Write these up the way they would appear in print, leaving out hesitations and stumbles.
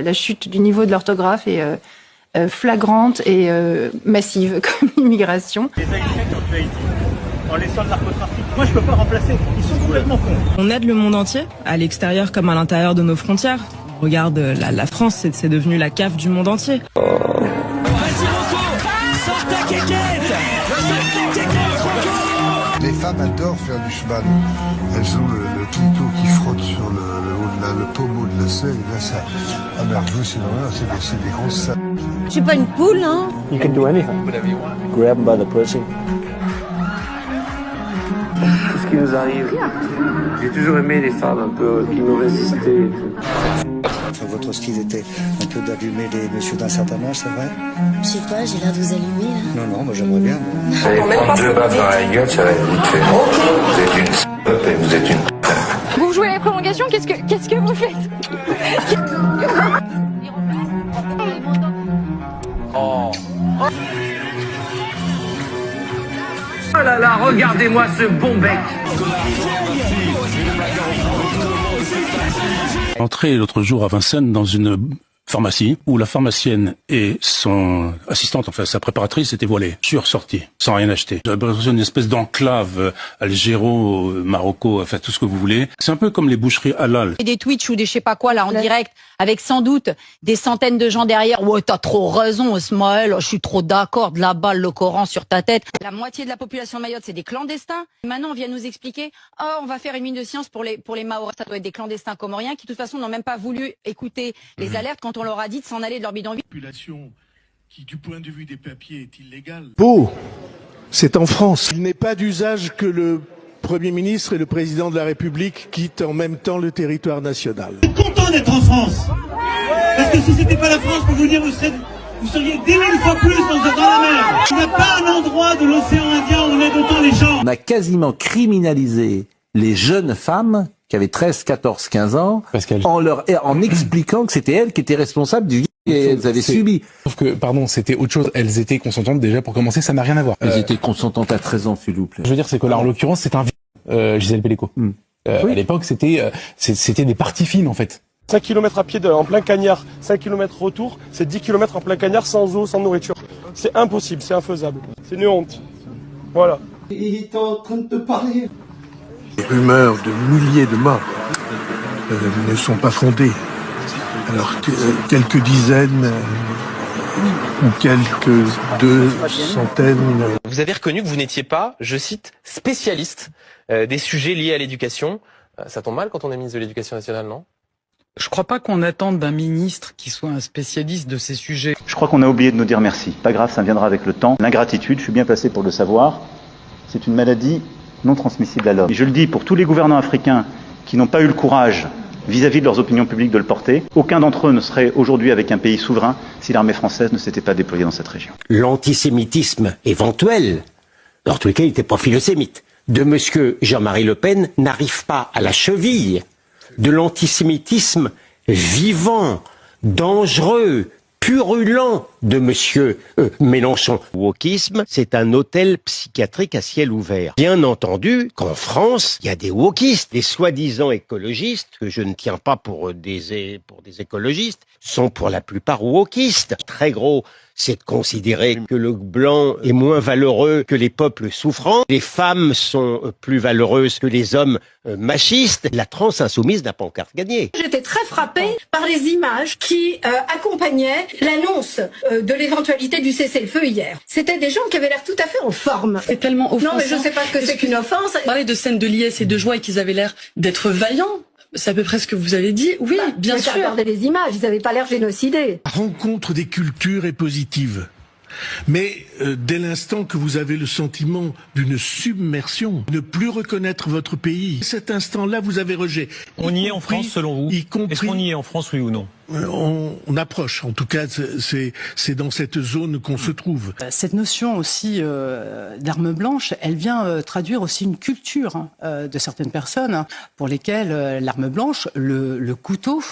La chute du niveau de l'orthographe est flagrante et massive comme l'immigration. Les Haïtiens qui ont tué Haïti, en laissant le narcotrafic, moi je peux pas le remplacer, ils sont complètement cons. On aide le monde entier, à l'extérieur comme à l'intérieur de nos frontières. Regarde, la France, c'est devenu la cave du monde entier. Vas-y Rocco, sors ta quéquette. Les femmes adorent faire du cheval. Elles ont le clito qui frotte sur le pommeau de la selle. Là, ça. Ah, mais Arjou, c'est normal, c'est des grosses salles. Je suis pas une poule, hein. You can do anything. Grab them by the pussy. Qu'est-ce qui nous arrive? J'ai toujours aimé les femmes un peu qui nous résistaient et tout. Votre style était un peu d'allumer les messieurs d'un certain âge, c'est vrai? Je sais pas, j'ai l'air de vous allumer, là. Non, moi j'aimerais bien. Allez, prendre 2 baffes dans la gueule, ça va être vite fait. Vous êtes une salope et vous êtes une... Vous jouez la prolongation, qu'est-ce que vous faites? Oh là là, regardez-moi ce bon bec. Entré l'autre jour à Vincennes dans une pharmacie où la pharmacienne et son assistante, enfin sa préparatrice, étaient voilées. Je suis ressorti sans rien acheter. J'ai l'impression d'une espèce d'enclave algéro, Marocco, enfin tout ce que vous voulez. C'est un peu comme les boucheries halal. Et des Twitch ou des je sais pas quoi là en direct, avec sans doute des centaines de gens derrière. Ouais, t'as trop raison, Ismaël. Je suis trop d'accord. De la balle, le Coran sur ta tête. La moitié de la population de Mayotte, c'est des clandestins. Maintenant, on vient nous expliquer. Oh, on va faire une minute de science pour les Mahorais. Ça doit être des clandestins comoriens qui, de toute façon, n'ont même pas voulu écouter les alertes quand on leur a dit de s'en aller de leur bidonville. Population qui, du point de vue des papiers, est illégale. Pau, c'est en France. Il n'est pas d'usage que le Premier ministre et le Président de la République quittent en même temps le territoire national. Je suis content d'être en France. Parce que si c'était pas la France, pour vous dire, vous seriez 10 000 fois plus dans la mer. Il n'y a pas un endroit de l'océan Indien où on aide autant les gens. On a quasiment criminalisé les jeunes femmes qui avaient 13, 14, 15 ans, en expliquant que c'était elles qui étaient responsables du qu'elles avaient subi. Sauf que, pardon, c'était autre chose. Elles étaient consentantes déjà pour commencer, ça n'a rien à voir. Elles étaient consentantes à 13 ans, s'il vous plaît. Je veux dire, c'est que là, en l'occurrence, c'est un Gisèle Pellico. Oui. À l'époque, c'était des parties fines, en fait. 5 km à pied en plein cagnard, 5 km retour, c'est 10 km en plein cagnard sans eau, sans nourriture. C'est impossible, c'est infaisable. C'est une honte. Voilà. Il est en train de te parler. Les rumeurs de milliers de morts ne sont pas fondées. Alors quelques dizaines ou quelques 200. Vous avez reconnu que vous n'étiez pas, je cite, spécialiste des sujets liés à l'éducation. Ça tombe mal quand on est ministre de l'Éducation nationale, non ? Je crois pas qu'on attende d'un ministre qui soit un spécialiste de ces sujets. Je crois qu'on a oublié de nous dire merci. Pas grave, ça viendra avec le temps. L'ingratitude, je suis bien placé pour le savoir, c'est une maladie non transmissible à l'homme. Et je le dis pour tous les gouvernants africains qui n'ont pas eu le courage vis-à-vis de leurs opinions publiques de le porter, aucun d'entre eux ne serait aujourd'hui avec un pays souverain si l'armée française ne s'était pas déployée dans cette région. L'antisémitisme éventuel, en tous les cas il n'était pas philosémite, de monsieur Jean-Marie Le Pen n'arrive pas à la cheville de l'antisémitisme vivant, dangereux, purulent de monsieur Mélenchon. Le wokisme, c'est un hôtel psychiatrique à ciel ouvert. Bien entendu qu'en France, il y a des wokistes, des soi-disant écologistes, que je ne tiens pas pour des écologistes, sont pour la plupart wokistes. Très gros, c'est de considérer que le blanc est moins valeureux que les peuples souffrants. Les femmes sont plus valeureuses que les hommes machistes. La transe insoumise n'a pas encore gagné. J'étais très frappée par les images qui accompagnaient l'annonce de l'éventualité du cessez-le-feu hier. C'était des gens qui avaient l'air tout à fait en forme. C'est tellement offensant. Non, mais je ne sais pas ce que c'est qu'une offense. Parler de scènes de liesse et de joie et qu'ils avaient l'air d'être vaillants. C'est à peu près ce que vous avez dit. Oui, bien sûr. Regardez les images, ils n'avaient pas l'air génocidés. La rencontre des cultures est positive. Mais dès l'instant que vous avez le sentiment d'une submersion, ne plus reconnaître votre pays, cet instant-là, vous avez rejet. On y est en France, selon vous ? Est-ce qu'on y est en France, oui ou non ? On approche. En tout cas, c'est dans cette zone qu'on se trouve. Cette notion aussi d'arme blanche, elle vient traduire aussi une culture de certaines personnes pour lesquelles l'arme blanche, le couteau,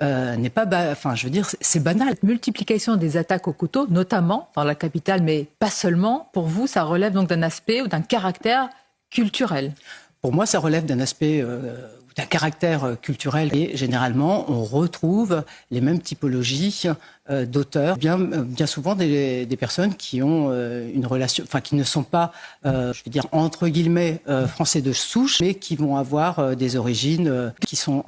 n'est pas, je veux dire, c'est banal. Multiplication des attaques au couteau, notamment dans la capitale, mais pas seulement. Pour vous, ça relève donc d'un aspect ou d'un caractère culturel. Pour moi, ça relève d'un aspect, vous d'un caractère culturel. Et généralement, on retrouve les mêmes typologies d'auteurs. Bien souvent, des personnes qui ont une relation, enfin qui ne sont pas, je vais dire entre guillemets, français de souche, mais qui vont avoir des origines qui sont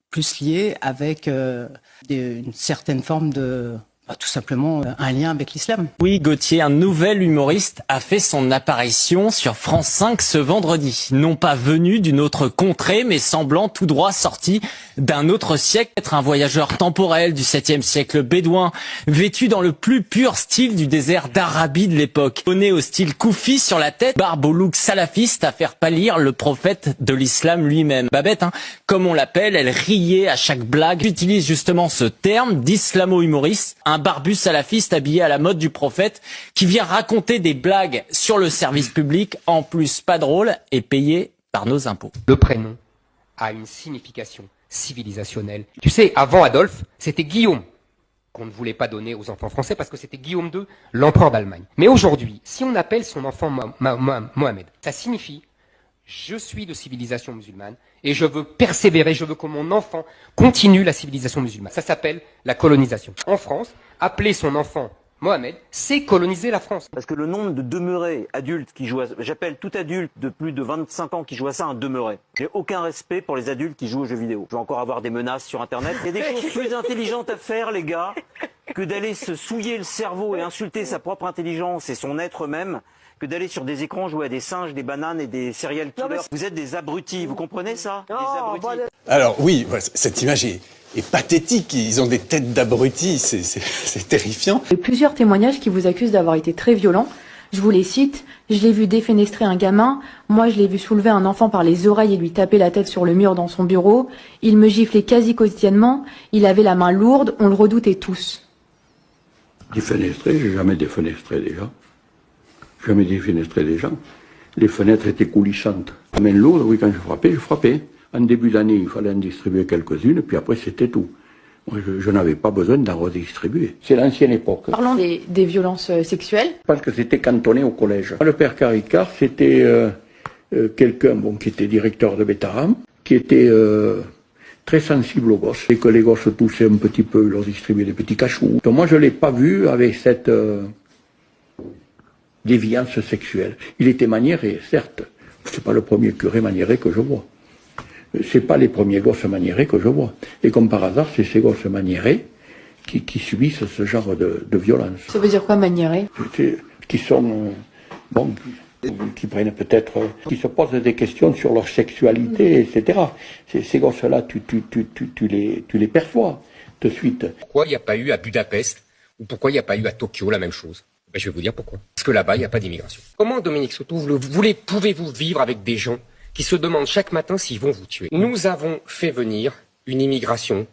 plus liées avec une certaine forme de... tout simplement un lien avec l'islam. Oui, Gauthier, un nouvel humoriste a fait son apparition sur France 5 ce vendredi. Non pas venu d'une autre contrée, mais semblant tout droit sorti d'un autre siècle. Être un voyageur temporel du 7e siècle bédouin, vêtu dans le plus pur style du désert d'Arabie de l'époque. Bonnet au style koufi sur la tête, barbe au look salafiste à faire pâlir le prophète de l'islam lui-même. Babette, comme on l'appelle, elle riait à chaque blague. J'utilise justement ce terme d'islamo-humoriste. Un barbu salafiste habillé à la mode du prophète qui vient raconter des blagues sur le service public, en plus pas drôle et payé par nos impôts. Le prénom a une signification civilisationnelle. Tu sais, avant Adolphe, c'était Guillaume qu'on ne voulait pas donner aux enfants français parce que c'était Guillaume II, l'empereur d'Allemagne. Mais aujourd'hui, si on appelle son enfant Mohamed, ça signifie je suis de civilisation musulmane et je veux persévérer, je veux que mon enfant continue la civilisation musulmane. Ça s'appelle la colonisation. En France, appeler son enfant Mohamed, c'est coloniser la France. Parce que le nombre de demeurés adultes qui jouent à... J'appelle tout adulte de plus de 25 ans qui joue à ça un demeuré. J'ai aucun respect pour les adultes qui jouent aux jeux vidéo. Je vais encore avoir des menaces sur Internet. Il y a des choses plus intelligentes à faire, les gars, que d'aller se souiller le cerveau et insulter sa propre intelligence et son être même, que d'aller sur des écrans jouer à des singes, des bananes et des serial killers. Vous êtes des abrutis, vous comprenez ça? Des abrutis. Alors oui, cette image est pathétique, ils ont des têtes d'abrutis, c'est terrifiant. Il y a plusieurs témoignages qui vous accusent d'avoir été très violents. Je vous les cite. Je l'ai vu défenestrer un gamin. Moi, je l'ai vu soulever un enfant par les oreilles et lui taper la tête sur le mur dans son bureau. Il me giflait quasi quotidiennement. Il avait la main lourde. On le redoutait tous. Défenestrer, j'ai jamais défenestré des gens. Jamais défenestré des gens. Les fenêtres étaient coulissantes. La main lourde, oui, quand je frappais. En début d'année, il fallait en distribuer quelques-unes, puis après, c'était tout. Moi, je n'avais pas besoin d'en redistribuer. C'est l'ancienne époque. Parlons des violences sexuelles. Je pense que c'était cantonné au collège. Le père Caricart, c'était quelqu'un qui était directeur de Bétaram, qui était très sensible aux gosses. Et que les gosses toussaient un petit peu, ils leur distribuaient des petits cachous. Donc moi, je ne l'ai pas vu avec cette déviance sexuelle. Il était maniéré, certes. C'est pas le premier curé maniéré que je vois. C'est pas les premiers gosses maniérés que je vois. Et comme par hasard, c'est ces gosses maniérés qui subissent ce genre de violence. Ça veut dire quoi, maniérés? Qui sont, qui prennent peut-être, qui se posent des questions sur leur sexualité, etc. Ces gosses-là, tu les perçois de suite. Pourquoi il n'y a pas eu à Budapest ou pourquoi il n'y a pas eu à Tokyo la même chose? Je vais vous dire pourquoi. Parce que là-bas, il n'y a pas d'immigration. Comment, Dominique Soto, pouvez-vous vivre avec des gens qui se demandent chaque matin s'ils vont vous tuer? Nous avons fait venir une immigration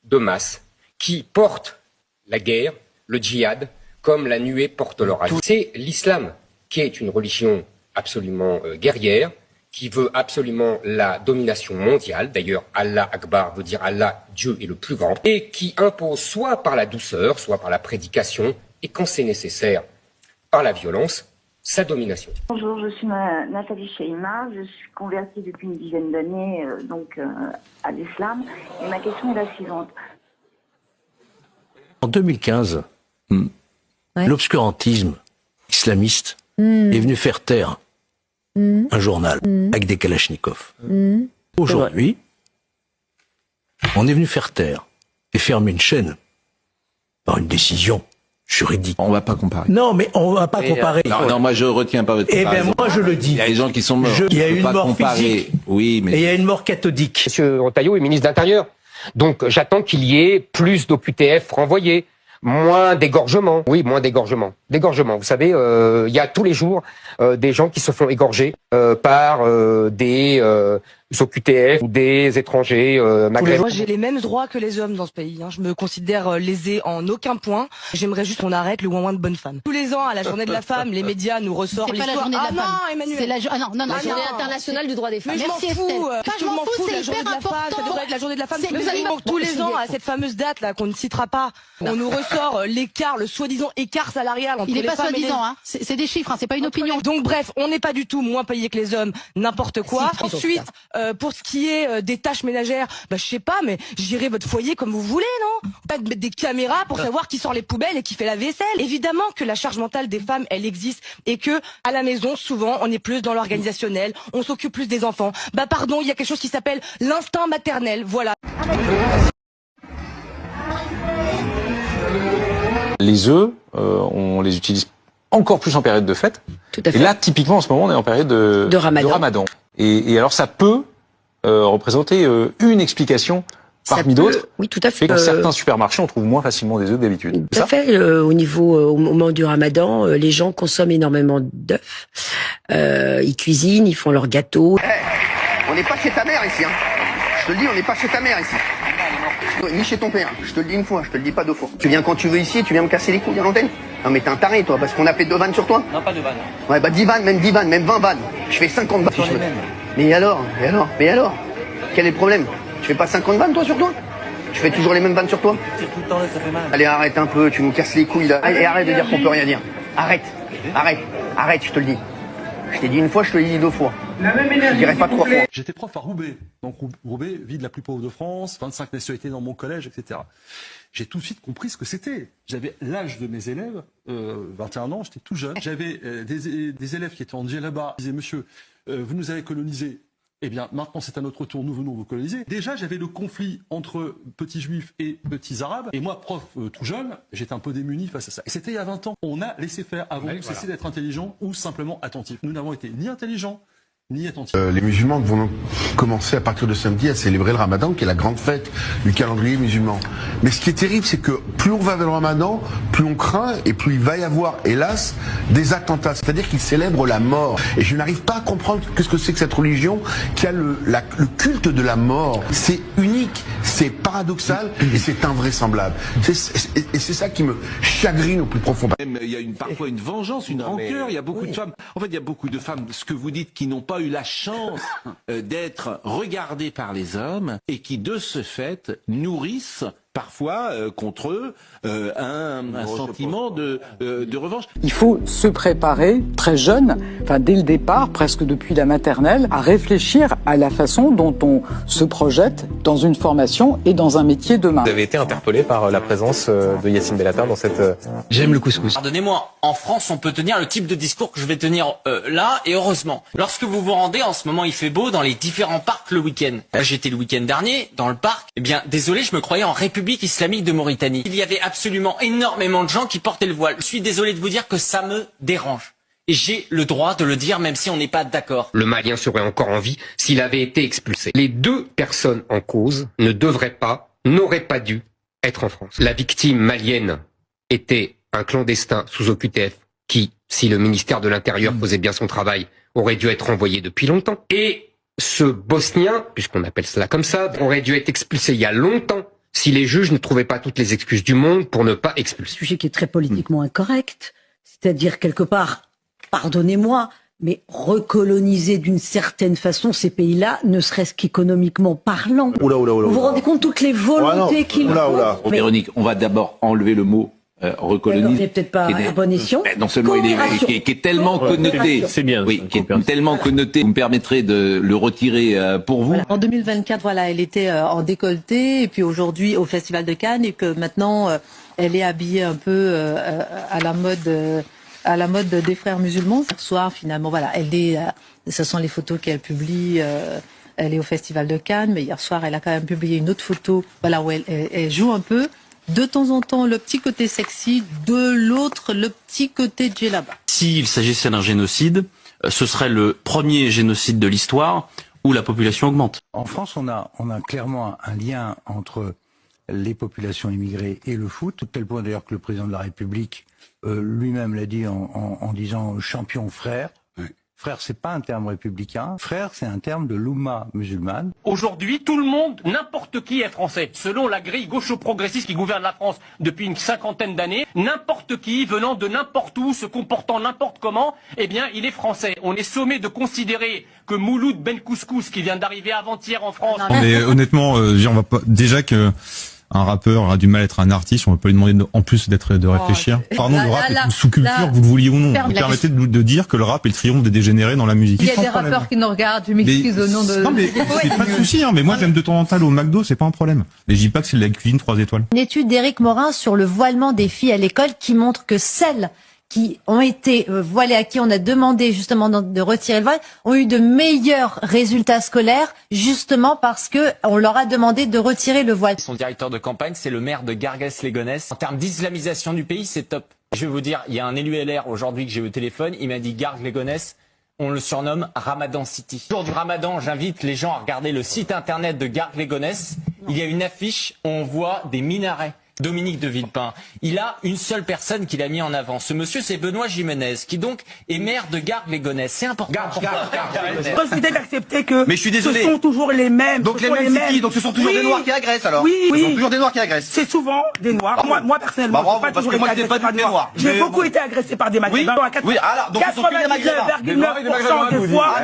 de masse qui porte la guerre, le djihad, comme la nuée porte l'orage. C'est l'islam qui est une religion absolument guerrière, qui veut absolument la domination mondiale. D'ailleurs, Allah Akbar veut dire Allah, Dieu est le plus grand, et qui impose soit par la douceur, soit par la prédication, et quand c'est nécessaire, par la violence, sa domination. Bonjour, je suis Nathalie Cheima, je suis convertie depuis une dizaine d'années à l'islam, et ma question est la suivante. En 2015, l'obscurantisme islamiste est venu faire taire un journal avec des kalachnikovs. Aujourd'hui, on est venu faire taire et fermer une chaîne par une décision juridique. On va pas comparer. Non, mais on va pas comparer. Non, moi je retiens pas votre comparaison. Eh bien, moi je le dis. Il y a des gens qui sont morts. Il y a une mort physique. Oui, mais... Et il y a une mort cathodique. Monsieur Retailleau est ministre de l'Intérieur. Donc j'attends qu'il y ait plus d'OQTF renvoyés, moins d'égorgements. Oui, moins d'égorgements. D'égorgements. Vous savez, il y a tous les jours des gens qui se font égorger par des OQTF ou des étrangers maghrébins. Moi, j'ai les mêmes droits que les hommes dans ce pays. Je me considère lésée en aucun point. J'aimerais juste qu'on arrête le ouin-ouin de bonne femme. Tous les ans, à la journée de la femme, les médias nous ressortent l'histoire. C'est pas la journée de la femme. Non, Emmanuel. C'est la journée internationale du droit des femmes. Mais je m'en fous. Je m'en fous de la journée de la femme. Ça devrait être la journée de la femme. Donc tous les ans, à cette fameuse date là qu'on ne citera pas, on nous ressort l'écart, le soi-disant écart salarial entre les femmes et les... Il n'est pas soi-disant, c'est des chiffres, c'est pas une opinion. Donc bref, on n'est pas du tout moins payé que les hommes, n'importe quoi. Ensuite, Pour ce qui est des tâches ménagères, je sais pas, mais gérez votre foyer comme vous voulez, non? Pas de mettre des caméras pour savoir qui sort les poubelles et qui fait la vaisselle. Évidemment que la charge mentale des femmes, elle existe et que à la maison, souvent, on est plus dans l'organisationnel, on s'occupe plus des enfants. Pardon, il y a quelque chose qui s'appelle l'instinct maternel, voilà. Les œufs, on les utilise encore plus en période de fête. Tout à fait. Et là, typiquement, en ce moment, on est en période de Ramadan. Et alors, ça peut représenter une explication parmi d'autres. Oui, tout à fait. Dans certains supermarchés, on trouve moins facilement des œufs que d'habitude. Tout à fait. Au moment du Ramadan, les gens consomment énormément d'œufs. Ils cuisinent, ils font leurs gâteaux. On n'est pas chez ta mère ici, hein. Je te le dis, on n'est pas chez ta mère ici. Ni chez ton père. Je te le dis une fois, je te le dis pas deux fois. Tu viens quand tu veux ici et tu viens me casser les couilles à l'antenne. Non mais t'es un taré toi, parce qu'on a fait 2 vannes sur toi. Non, pas de vannes. Ouais, 10 vannes, même 10 vannes, même 20 vannes. Je fais 50 vannes. Si mais alors quel est le problème? Tu fais pas 50 vannes toi sur toi? Tu fais toujours les mêmes vannes sur toi? Tout le temps, ça fait mal. Allez, arrête un peu, tu nous casses les couilles là. Allez, arrête de dire qu'on peut rien dire. Arrête, je te le dis. Je t'ai dit une fois, je te l'ai dit 2 fois. Je dirais pas 3 fois. J'étais prof à Roubaix. Donc Roubaix, ville la plus pauvre de France, 25 nationalités dans mon collège, etc. J'ai tout de suite compris ce que c'était. J'avais l'âge de mes élèves, 21 ans, j'étais tout jeune. J'avais des élèves qui étaient en djellaba. Ils disaient, monsieur, vous nous avez colonisés. Eh bien, maintenant, c'est à notre tour, nous venons vous coloniser. Déjà, j'avais le conflit entre petits juifs et petits arabes. Et moi, prof tout jeune, j'étais un peu démuni face à ça. Et c'était il y a 20 ans. On a laissé faire. Avons-nous cessé d'être intelligents ou simplement attentifs? Nous n'avons été ni intelligents, ni attentifs. Les musulmans vont commencer à partir de samedi à célébrer le Ramadan, qui est la grande fête du calendrier musulman. Mais ce qui est terrible, c'est que plus on va vers le Ramadan, plus on craint et plus il va y avoir, hélas, des attentats. C'est-à-dire qu'ils célèbrent la mort. Et je n'arrive pas à comprendre ce que c'est que cette religion qui a le culte de la mort. C'est unique, c'est paradoxal et c'est invraisemblable. Et c'est ça qui me chagrine au plus profond. Il y a parfois une vengeance, une rancœur. Il y a beaucoup de femmes. En fait, il y a beaucoup de femmes, ce que vous dites, qui n'ont pas eu la chance d'être regardées par les hommes et qui, de ce fait, nourrissent parfois contre eux un sentiment de revanche. Il faut se préparer très jeune, dès le départ, presque depuis la maternelle, à réfléchir à la façon dont on se projette dans une formation et dans un métier demain. Vous avez été interpellé par la présence de Yacine Bellatar dans cette... J'aime le couscous. Pardonnez-moi, en France, on peut tenir le type de discours que je vais tenir là, et heureusement. Lorsque vous vous rendez, en ce moment il fait beau, dans les différents parcs le week-end. J'étais le week-end dernier, dans le parc, désolé, je me croyais en République islamique de Mauritanie. Il y avait absolument énormément de gens qui portaient le voile. Je suis désolé de vous dire que ça me dérange. Et j'ai le droit de le dire même si on n'est pas d'accord. Le Malien serait encore en vie s'il avait été expulsé. Les 2 personnes en cause n'auraient pas dû être en France. La victime malienne était un clandestin sous OQTF qui, si le ministère de l'Intérieur faisait bien son travail, aurait dû être envoyé depuis longtemps. Et ce Bosnien, puisqu'on appelle cela comme ça, aurait dû être expulsé il y a longtemps si les juges ne trouvaient pas toutes les excuses du monde pour ne pas expulser. Sujet qui est très politiquement incorrect, c'est-à-dire quelque part, pardonnez-moi, mais recoloniser d'une certaine façon ces pays-là, ne serait-ce qu'économiquement parlant. Vous vous rendez compte toutes les volontés qu'ils font? Véronique, on va d'abord enlever le mot recoloniser. Il n'est peut-être pas à bon escient. Non seulement qui est tellement connoté, c'est bien, oui, qui est tellement connoté. Vous me permettrez de le retirer pour vous. En 2024, elle était en décolleté, et puis aujourd'hui au Festival de Cannes, et que maintenant elle est habillée un peu à la mode des frères musulmans. Hier soir, finalement, ce sont les photos qu'elle publie. Elle est au Festival de Cannes, mais hier soir, elle a quand même publié une autre photo, où elle joue un peu. De temps en temps, le petit côté sexy, de l'autre, le petit côté djellaba. S'il s'agissait d'un génocide, ce serait le premier génocide de l'histoire où la population augmente. En France, on a clairement un lien entre les populations immigrées et le foot, tel point d'ailleurs que le président de la République lui-même l'a dit en disant champion frère. Frère, c'est pas un terme républicain. Frère, c'est un terme de l'oumma musulmane. Aujourd'hui, tout le monde, n'importe qui est français. Selon la grille gaucho-progressiste qui gouverne la France depuis une 50aine d'années, n'importe qui, venant de n'importe où, se comportant n'importe comment, il est français. On est sommé de considérer que Mouloud Ben Couscous, qui vient d'arriver avant-hier en France... Mais honnêtement, on va pas... Déjà que... un rappeur a du mal à être un artiste, on peut pas lui demander en plus de réfléchir. Pardon, le rap est une sous-culture, vous le vouliez ou non. Vous permettez de dire que le rap est le triomphe des dégénérés dans la musique. Il y a des rappeurs qui nous regardent, je m'excuse au nom de... Non mais c'est pas de souci, hein, mais moi j'aime de temps en temps aller au McDo, c'est pas un problème. Et je dis pas que c'est de la cuisine 3 étoiles. Une étude d'Éric Morin sur le voilement des filles à l'école qui montre que celles qui ont été voilées, à qui on a demandé justement de retirer le voile, ont eu de meilleurs résultats scolaires, justement parce que on leur a demandé de retirer le voile. Son directeur de campagne, c'est le maire de Garges-les-Gonesse. En termes d'islamisation du pays, c'est top. Je vais vous dire, il y a un élu LR aujourd'hui que j'ai eu au téléphone, il m'a dit Garges-les-Gonesse, on le surnomme Ramadan City. Le jour du Ramadan, j'invite les gens à regarder le site internet de Garges-les-Gonesse. Il y a une affiche où on voit des minarets. Dominique de Villepin. Il a une seule personne qu'il a mis en avant. Ce monsieur, c'est Benoît Jimenez, qui donc est maire de Garges-les-Gonesse. C'est important. Refusez d'accepter que mais je suis désolé. Ce sont toujours les mêmes. Donc les mêmes, c'est qui? Donc ce sont toujours des Noirs qui agressent alors? Oui, ce sont toujours des Noirs qui agressent. C'est souvent des Noirs. Moi personnellement, bravo, pas parce que moi j'étais pas des Noirs. J'ai beaucoup été agressé par des Maghrébins. Oui, alors donc ce sont que des Maghrébins. 99% des fois,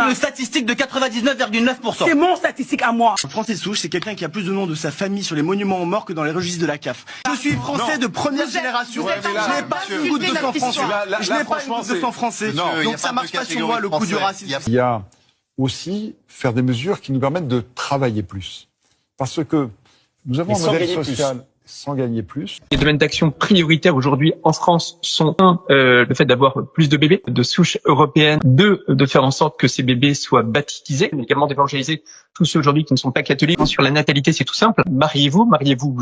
une statistique de 99,9%. C'est mon statistique à moi. Français souche, c'est quelqu'un qui a plus de noms de sa famille sur les monuments aux morts que dans les registres de la CAF. Je suis français de première génération. Je n'ai pas une goutte de sang français. Je n'ai pas une goutte de sang français. Donc ça marche pas sur moi le coup du racisme. Il y a aussi faire des mesures qui nous permettent de travailler plus. Parce que nous avons un modèle social sans gagner plus. Les domaines d'action prioritaires aujourd'hui en France sont le fait d'avoir plus de bébés de souche européenne, de faire en sorte que ces bébés soient baptisés, mais également d'évangéliser tous ceux aujourd'hui qui ne sont pas catholiques. Sur la natalité, c'est tout simple. Mariez-vous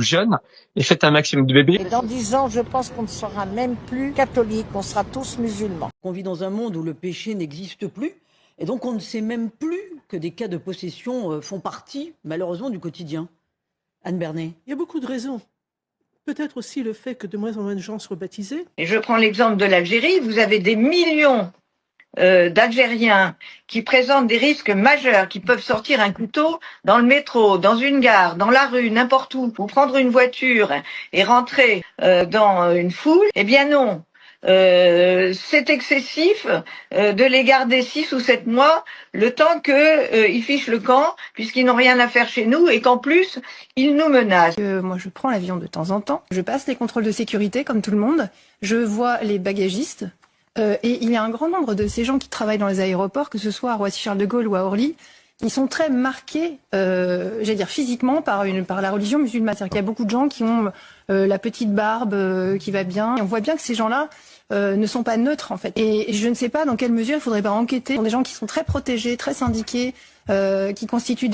jeune et faites un maximum de bébés. Et dans 10 ans, je pense qu'on ne sera même plus catholique, on sera tous musulmans. On vit dans un monde où le péché n'existe plus. Et donc on ne sait même plus que des cas de possession font partie, malheureusement, du quotidien. Anne Bernet. Il y a beaucoup de raisons. Peut-être aussi le fait que de moins en moins de gens soient baptisés. Et je prends l'exemple de l'Algérie. Vous avez des millions d'Algériens qui présentent des risques majeurs, qui peuvent sortir un couteau dans le métro, dans une gare, dans la rue, n'importe où, ou prendre une voiture et rentrer dans une foule. Eh bien non. C'est excessif de les garder 6 ou 7 mois, le temps qu'ils fichent le camp, puisqu'ils n'ont rien à faire chez nous et qu'en plus, ils nous menacent. Moi, je prends l'avion de temps en temps, je passe les contrôles de sécurité comme tout le monde, je vois les bagagistes, et il y a un grand nombre de ces gens qui travaillent dans les aéroports, que ce soit à Roissy-Charles de Gaulle ou à Orly, ils sont très marqués, j'allais dire physiquement, par la religion musulmane. C'est-à-dire qu'il y a beaucoup de gens qui ont la petite barbe qui va bien. Et on voit bien que ces gens-là ne sont pas neutres, en fait. Et je ne sais pas dans quelle mesure il faudrait pas enquêter. Ce sont des gens qui sont très protégés, très syndiqués, qui constituent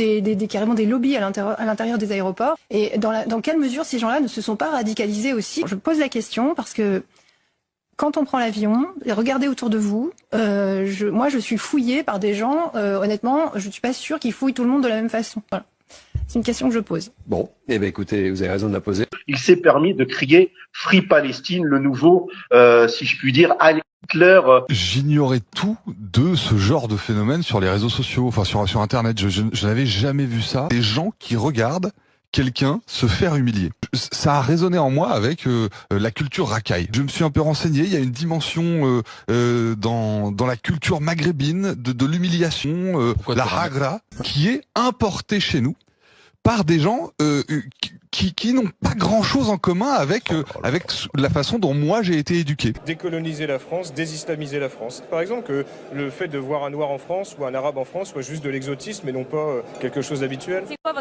carrément des lobbies à l'intérieur des aéroports. Et dans quelle mesure ces gens-là ne se sont pas radicalisés aussi? Je pose la question parce que quand on prend l'avion, regardez autour de vous. Moi, je suis fouillée par des gens. Honnêtement, je ne suis pas sûre qu'ils fouillent tout le monde de la même façon. Voilà. C'est une question que je pose. Bon, eh bien écoutez, vous avez raison de la poser. Il s'est permis de crier Free Palestine, le nouveau, si je puis dire, Hitler. J'ignorais tout de ce genre de phénomène sur les réseaux sociaux, enfin sur Internet. Je n'avais jamais vu ça. Des gens qui regardent quelqu'un se faire humilier. Ça a résonné en moi avec la culture racaille. Je me suis un peu renseigné, il y a une dimension dans la culture maghrébine de l'humiliation, la hagra, qui est importée chez nous par des gens qui n'ont pas grand-chose en commun avec la façon dont moi j'ai été éduqué. Décoloniser la France, désislamiser la France. Par exemple, que le fait de voir un noir en France ou un arabe en France soit juste de l'exotisme et non pas quelque chose d'habituel.